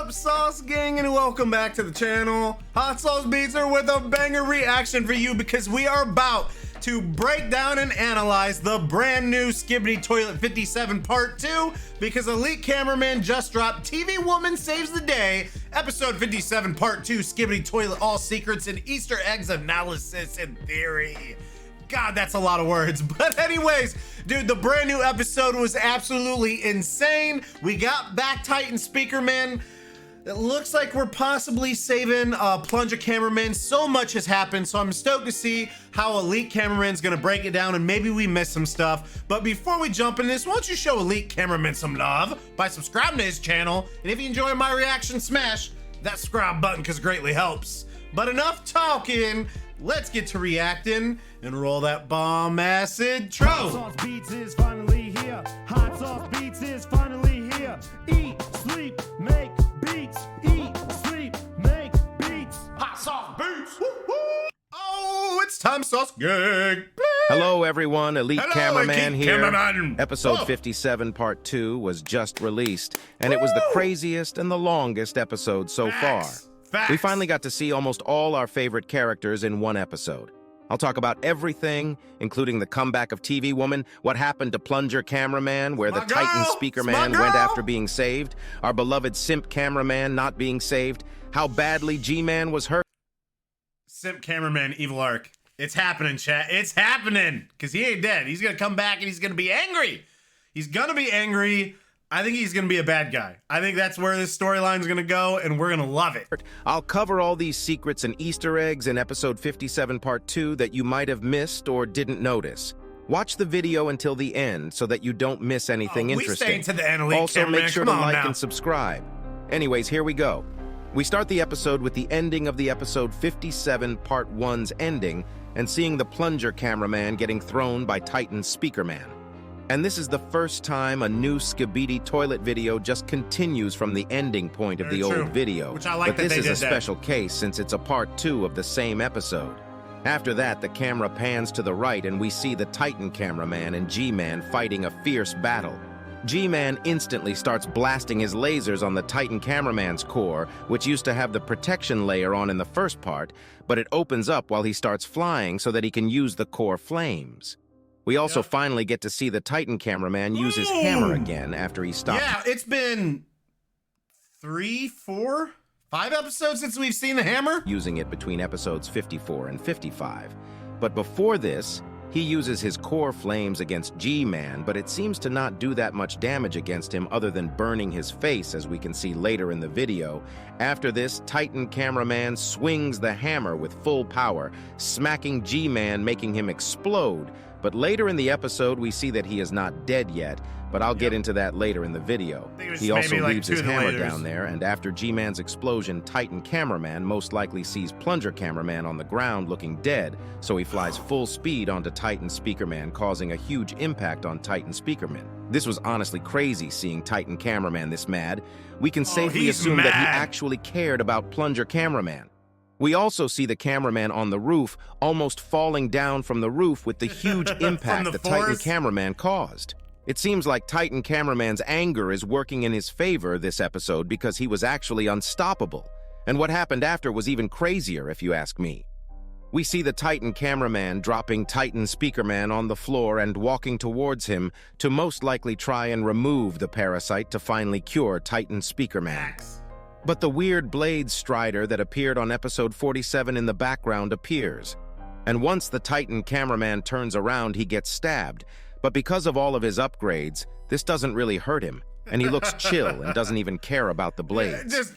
up, Sauce Gang, and welcome back to the channel. Hot Sauce Beats are with a banger reaction for you because we are about to break down and analyze the brand new Skibidi Toilet 57 Part 2 because Elite Cameraman just dropped TV Woman Saves the Day, Episode 57 Part 2, Skibidi Toilet All Secrets and Easter Eggs Analysis and Theory. God, that's a lot of words. But anyways, dude, the brand new episode was absolutely insane. We got back Titan Speakerman. It looks like we're possibly saving Plunger Cameraman. So much has happened, so I'm stoked to see how Elite Cameraman's gonna break it down, and maybe we missed some stuff. But before we jump in this, why don't you show Elite Cameraman some love by subscribing to his channel, and if you enjoy my reaction, smash that subscribe button because it greatly helps. But enough talking. Let's get to reacting and roll that bomb ass intro. Hot Sauce Beats is finally here. Hot Sauce Beats is finally here. Eat, sleep, make beats. Eat, sleep, make beats. Hot Sauce Beats. Woo-hoo. Oh, it's time, Sauce Gang. Hello, everyone. Elite Cameraman Elite here. Cameraman. Episode Whoa. 57 Part 2 was just released, and it was the craziest and the longest episode so far. Facts. We finally got to see almost all our favorite characters in one episode. I'll talk about everything, including the comeback of TV Woman, what happened to Plunger Cameraman, where the Titan Speakerman went after being saved, our beloved Simp Cameraman not being saved, how badly G-Man was hurt. Simp Cameraman, Evil Arc. It's happening, chat. It's happening. Because he ain't dead. He's going to come back and he's going to be angry. He's going to be angry. I think he's going to be a bad guy. I think that's where this storyline is going to go, and we're going to love it. I'll cover all these secrets and Easter eggs in Episode 57 Part 2 that you might have missed or didn't notice. Watch the video until the end so that you don't miss anything interesting. We staying to the end, Elite Also, Cameraman. make sure to like and subscribe. Anyways, here we go. We start the episode with the ending of the Episode 57 Part 1's ending and seeing the Plunger Cameraman getting thrown by Titan Speakerman. And this is the first time a new Skibidi toilet video just continues from the ending point of the old video. Which I like but that this they is did a special case since it's a part 2 of the same episode. After that, the camera pans to the right and we see the Titan Cameraman and G-Man fighting a fierce battle. G-Man instantly starts blasting his lasers on the Titan Cameraman's core, which used to have the protection layer on in the first part, but it opens up while he starts flying so that he can use the core flames. We also finally get to see the Titan Cameraman use his hammer again after he stopped. Yeah, it's been 3, 4, 5 episodes since we've seen the hammer. Using it between episodes 54 and 55. But before this, he uses his core flames against G-Man, but it seems to not do that much damage against him other than burning his face, as we can see later in the video. After this, Titan Cameraman swings the hammer with full power, smacking G-Man, making him explode. But later in the episode, we see that he is not dead yet, but I'll get into that later in the video. He also leaves his hammer down there, and after G-Man's explosion, Titan Cameraman most likely sees Plunger Cameraman on the ground looking dead, so he flies full speed onto Titan Speakerman, causing a huge impact on Titan Speakerman. This was honestly crazy seeing Titan Cameraman this mad. We can safely assume that he actually cared about Plunger Cameraman. We also see the cameraman on the roof almost falling down from the roof with the huge impact the Titan Cameraman caused. It seems like Titan Cameraman's anger is working in his favor this episode because he was actually unstoppable. And what happened after was even crazier, if you ask me. We see the Titan Cameraman dropping Titan Speakerman on the floor and walking towards him to most likely try and remove the parasite to finally cure Titan Speakerman. But the weird blade strider that appeared on episode 47 in the background appears. And once the Titan Cameraman turns around, he gets stabbed. But because of all of his upgrades, this doesn't really hurt him, and he looks chill and doesn't even care about the blades.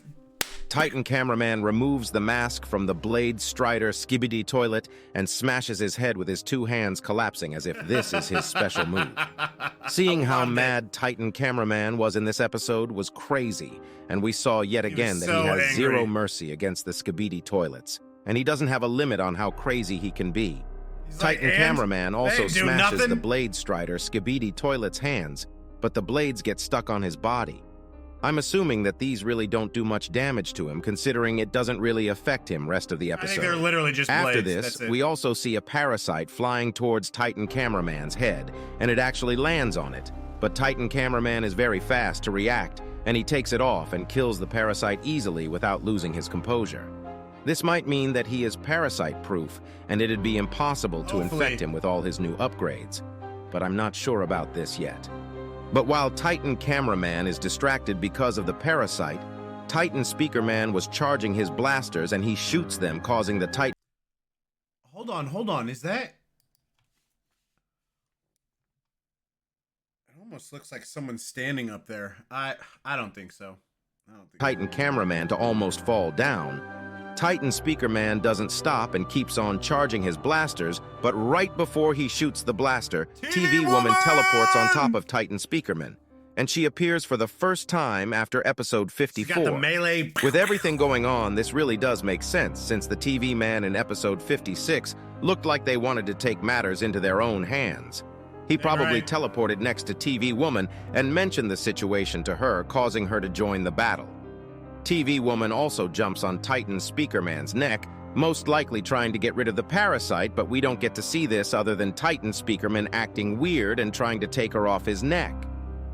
Titan Cameraman removes the mask from the blade strider Skibidi toilet and smashes his head with his 2 hands collapsing as if this is his special move. Seeing how mad Titan Cameraman was in this episode was crazy, and we saw yet again that he has zero mercy against the Skibidi toilets, and he doesn't have a limit on how crazy he can be. Titan Cameraman also smashes the blade strider Skibidi toilet's hands, but the blades get stuck on his body. I'm assuming that these really don't do much damage to him, considering it doesn't really affect him rest of the episode. I think they're literally just blades. After this, we also see a parasite flying towards Titan Cameraman's head, and it actually lands on it. But Titan Cameraman is very fast to react, and he takes it off and kills the parasite easily without losing his composure. This might mean that he is parasite-proof, and it'd be impossible to infect him with all his new upgrades. But I'm not sure about this yet. But while Titan Cameraman is distracted because of the parasite, Titan Speakerman was charging his blasters and he shoots them, causing the Titan... Hold on, is that... It almost looks like someone's standing up there. I don't think so. Titan Cameraman to almost fall down. Titan Speakerman doesn't stop and keeps on charging his blasters, but right before he shoots the blaster, TV Woman teleports on top of Titan Speakerman, and she appears for the first time after episode 54. Got the melee. With everything going on, this really does make sense, since the TV man in episode 56 looked like they wanted to take matters into their own hands. He probably teleported next to TV Woman and mentioned the situation to her, causing her to join the battle. TV Woman also jumps on Titan Speakerman's neck, most likely trying to get rid of the parasite, but we don't get to see this other than Titan Speakerman acting weird and trying to take her off his neck.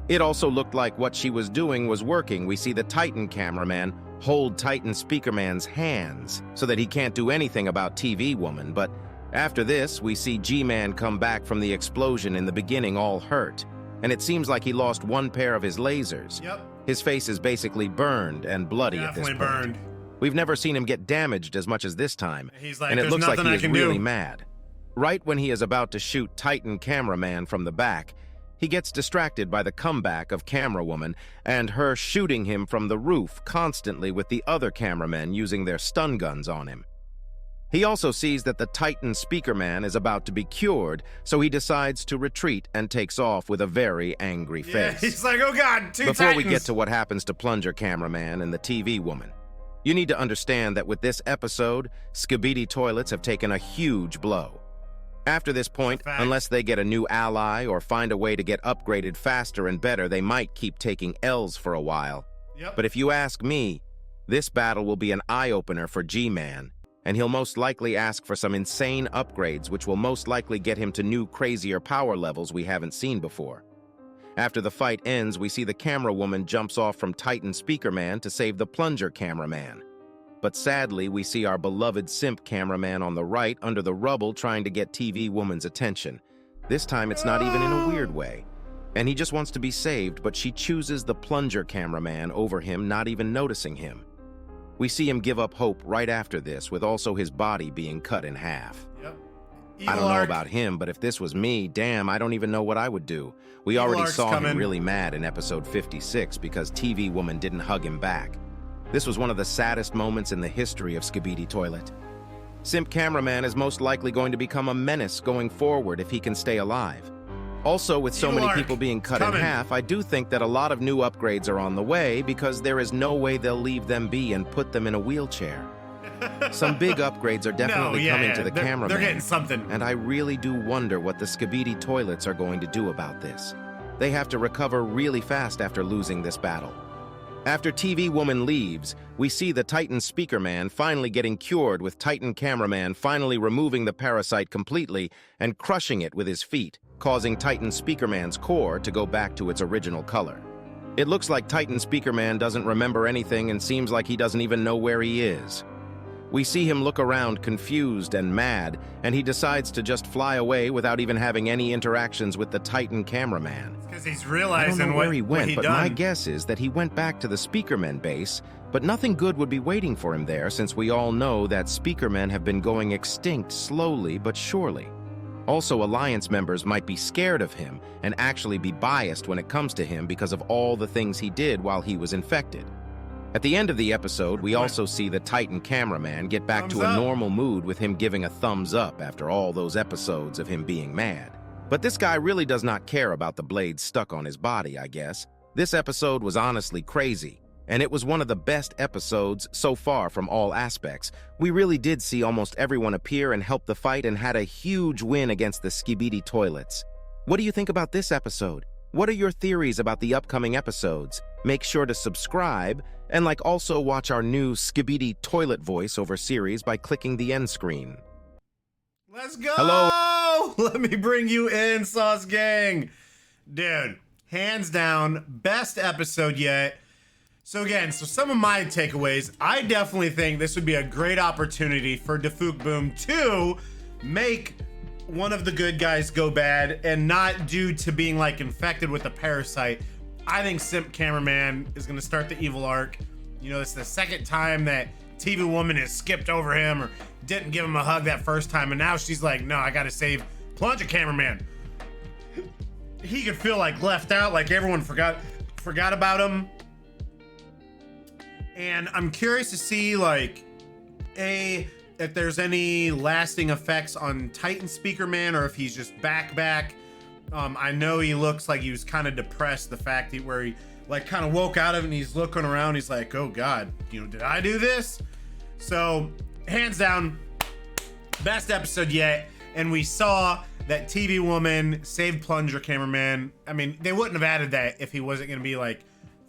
It also looked like what she was doing was working. We see the Titan Cameraman hold Titan Speakerman's hands so that he can't do anything about TV Woman, but after this, we see G-Man come back from the explosion in the beginning all hurt, and it seems like he lost one pair of his lasers. Yep. His face is basically burned and bloody at this point. Burned. We've never seen him get damaged as much as this time, He's like, and it looks like he is really do. mad. Right when he is about to shoot Titan Cameraman from the back, he gets distracted by the comeback of Camera Woman and her shooting him from the roof constantly with the other cameramen using their stun guns on him. He also sees that the Titan Speakerman is about to be cured, so he decides to retreat and takes off with a very angry face. He's like, oh god, Before we get to what happens to Plunger Cameraman and the TV Woman, you need to understand that with this episode, Skibidi toilets have taken a huge blow. After this point, unless they get a new ally or find a way to get upgraded faster and better, they might keep taking L's for a while. But if you ask me, this battle will be an eye-opener for G-Man, and he'll most likely ask for some insane upgrades which will most likely get him to new, crazier power levels we haven't seen before. After the fight ends, we see the Camera Woman jumps off from Titan Speakerman to save the Plunger Cameraman. But sadly, we see our beloved simp cameraman on the right under the rubble trying to get TV Woman's attention. This time it's not even in a weird way. And he just wants to be saved, but she chooses the Plunger Cameraman over him, not even noticing him. We see him give up hope right after this, with also his body being cut in half. I don't know about him, but if this was me, damn, I don't even know what I would do. We already saw him really mad in episode 56 because TV Woman didn't hug him back. This was one of the saddest moments in the history of Skibidi Toilet. Simp Cameraman is most likely going to become a menace going forward if he can stay alive. Also, with so many people being cut in half, I do think that a lot of new upgrades are on the way because there is no way they'll leave them be and put them in a wheelchair. Some big upgrades are definitely coming to the cameraman. They're getting something. And I really do wonder what the Skibidi toilets are going to do about this. They have to recover really fast after losing this battle. After TV Woman leaves, we see the Titan Speakerman finally getting cured, with Titan Cameraman finally removing the parasite completely and crushing it with his feet, causing Titan Speakerman's core to go back to its original color. It looks like Titan Speakerman doesn't remember anything and seems like he doesn't even know where he is. We see him look around confused and mad, and he decides to just fly away without even having any interactions with the Titan Cameraman. Because he's realizing I don't know where he went, but done. my guess is that he went back to the Speakerman base, but nothing good would be waiting for him there since we all know that Speakermen have been going extinct slowly but surely. Also, Alliance members might be scared of him and actually be biased when it comes to him because of all the things he did while he was infected. At the end of the episode, we also see the Titan Cameraman get back to a normal mood with him giving a thumbs up after all those episodes of him being mad. But this guy really does not care about the blades stuck on his body, I guess. This episode was honestly crazy, and it was one of the best episodes so far from all aspects. We really did see almost everyone appear and help the fight and had a huge win against the Skibidi toilets. What do you think about this episode? What are your theories about the upcoming episodes? Make sure to subscribe and also watch our new Skibidi toilet voiceover series by clicking the end screen. Let's go! Hello! Let me bring you in, Sauce Gang. Dude, hands down, best episode yet. So again, some of my takeaways, I definitely think this would be a great opportunity for Defuk Boom to make one of the good guys go bad, and not due to being like infected with a parasite. I think Simp Cameraman is gonna start the evil arc. You know, it's the second time that TV Woman has skipped over him or didn't give him a hug that first time, and now she's like, no, I gotta save Plunger Cameraman. He could feel like left out, like everyone forgot about him. And I'm curious to see, like, if there's any lasting effects on Titan Speakerman, or if he's just back. I know he looks like he was kind of depressed, the fact that where he like kind of woke out of it and he's looking around, he's like, oh God, you know, did I do this? So hands down, best episode yet. And we saw that TV Woman saved Plunger Cameraman. I mean, they wouldn't have added that if he wasn't gonna be like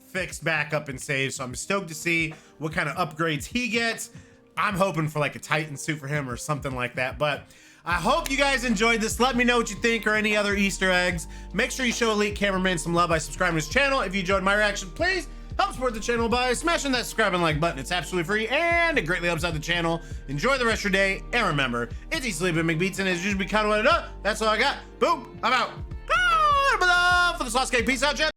fixed back up and saved. So I'm stoked to see what kind of upgrades he gets. I'm hoping for like a Titan suit for him or something like that. But I hope you guys enjoyed this. Let me know what you think, or any other Easter eggs. Make sure you show Elite Cameraman some love by subscribing to his channel. If you enjoyed my reaction, please help support the channel by smashing that subscribe and like button. It's absolutely free and it greatly helps out the channel. Enjoy the rest of your day, and remember, it's easy sleeping, McBeats, and as usual, be kind of what it up. That's all I got. Boom, I'm out. For the Sauce Cake, peace out, Jet.